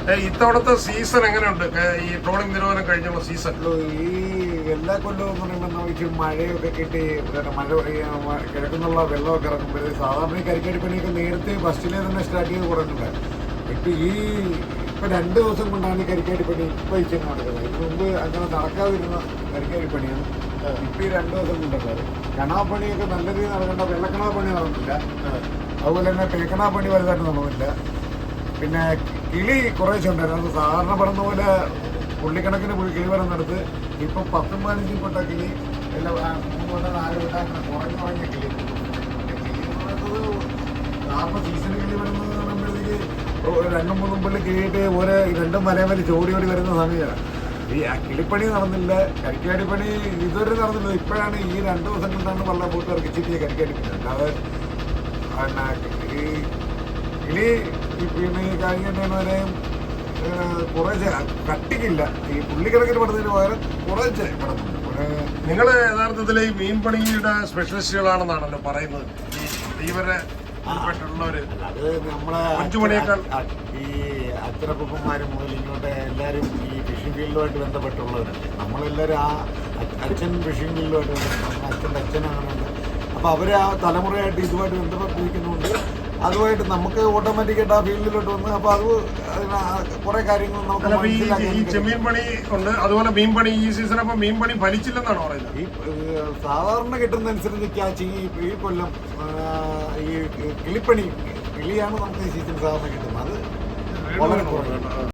ഇത്തവണത്തെ സീസൺ എങ്ങനെയുണ്ട്? ഈ ട്രോളിംഗ് നിരോധനം കഴിഞ്ഞുള്ള സീസൺ ഈ എല്ലാ കൊല്ലവും എന്ന് പറയുമ്പോൾ നമുക്ക് മഴയൊക്കെ കിട്ടി, മഴ കിഴക്കുന്നുള്ള വെള്ളമൊക്കെ ഇറങ്ങുമ്പോൾ സാധാരണ ഈ കരിക്കടിപ്പണിയൊക്കെ നേരത്തെ ഫസ്റ്റിലെ തന്നെ സ്റ്റാർട്ട് ചെയ്ത് കൊടുക്കുന്നുണ്ട്. ഇപ്പം 2 ദിവസം കൊണ്ടാണ് ഈ കരിക്കാടിപ്പണി ഇപ്പം ഇച്ചിരി നടക്കുന്നത്. ഇതിനു മുമ്പ് അങ്ങനെ നടക്കാതിരുന്ന കരിക്കാടിപ്പണിയാണ് ഇപ്പം ഈ 2 ദിവസം കൊണ്ടുള്ളത്. കിണാപ്പണിയൊക്കെ നല്ല രീതിയിൽ നടക്കേണ്ട, വെള്ളക്കിണാപ്പണി നടന്നില്ല. അതുപോലെ തന്നെ തേക്കണാപ്പണി വലുതായിട്ട് നടന്നില്ല. പിന്നെ കിളി കുറേശ്ശെ ഉണ്ടായിരുന്നു. അത് സാധാരണ പറഞ്ഞ പോലെ പുള്ളിക്കണക്കിന് കിളി പറയുന്നിടത്ത് ഇപ്പം 10-15 കൊട്ട കിളി എല്ലാം 3 കൊട്ട 4 കൊട്ട അങ്ങനെ കുറഞ്ഞ കിളി. കിളി എന്ന് പറയുന്നത് സാധാരണ സീസൺ കിളി വരുന്നത് പറയുമ്പോഴത്തേക്ക് 2-3 പുള്ളി കിളിയിട്ട് ഓരോ 2 മലമേൽ ചോടി വരുന്ന സമയമാണ്. ഈ കിളിപ്പണി നടന്നില്ല, കരിക്കാടിപ്പണി ഇതുവരെ നടന്നില്ല. ഇപ്പോഴാണ് ഈ 2 ദിവസം കൊണ്ടാണ് വള്ളം പോട്ട് ഇറക്കിച്ചിട്ട് കരിക്കാടിപ്പണി. അല്ലാതെ പിന്നെ ഈ കിളി പിന്നെ ഈ കഴിഞ്ഞിട്ടുവരെയും കുറേശ്ശെ കട്ടിക്കില്ല. ഈ പുള്ളിക്കിടക്കിന് പെടുന്നതിന് പകരം കുറേശ്ശെ പെടുന്നുണ്ട്. നിങ്ങൾ യഥാർത്ഥത്തിൽ ഈ മീൻപണിയുടെ സ്പെഷ്യലിസ്റ്റുകളാണെന്നാണല്ലോ പറയുന്നത്. ഇവരെ അത് നമ്മളെ ഈ അച്ഛനപ്പന്മാരും മുതൽ ഇങ്ങോട്ട് എല്ലാവരും ഈ ഫിഷിംഗ് ഫീൽഡുമായിട്ട് ബന്ധപ്പെട്ടുള്ളവരല്ലേ. നമ്മളെല്ലാവരും ആ അച്ഛൻ ഫിഷിംഗ് ഫീൽഡുമായിട്ട് ബന്ധപ്പെട്ട അച്ഛൻ്റെ അച്ഛനാണ്. അപ്പോൾ അവർ ആ തലമുറയായിട്ട് ഇതുമായിട്ട് ബന്ധപ്പെട്ടിരിക്കുന്നുണ്ട്. അതുമായിട്ട് നമുക്ക് ഓട്ടോമാറ്റിക്കായിട്ട് ആ ഫീൽഡിലോട്ട് വന്ന് അപ്പോൾ അത് കുറേ കാര്യങ്ങൾ നമുക്ക് മനസ്സിലാക്കി. ഈ ചെമ്മീൻ പണി ഉണ്ട്, അതുപോലെ മീൻപണി ഈ സീസൺ അപ്പം മീൻപണി ഫലിച്ചില്ലെന്നാണ് പറയുന്നത്. ഈ സാധാരണ കിട്ടുന്നതനുസരിച്ച് ക്യാച്ച് ഈ കൊല്ലം ഈ കിളിപ്പണി കിളിയാണ് നമുക്ക് ഈ സീസൺ സാധാരണ കിട്ടുന്നത്. അത് വളരെ കുറവാണ്.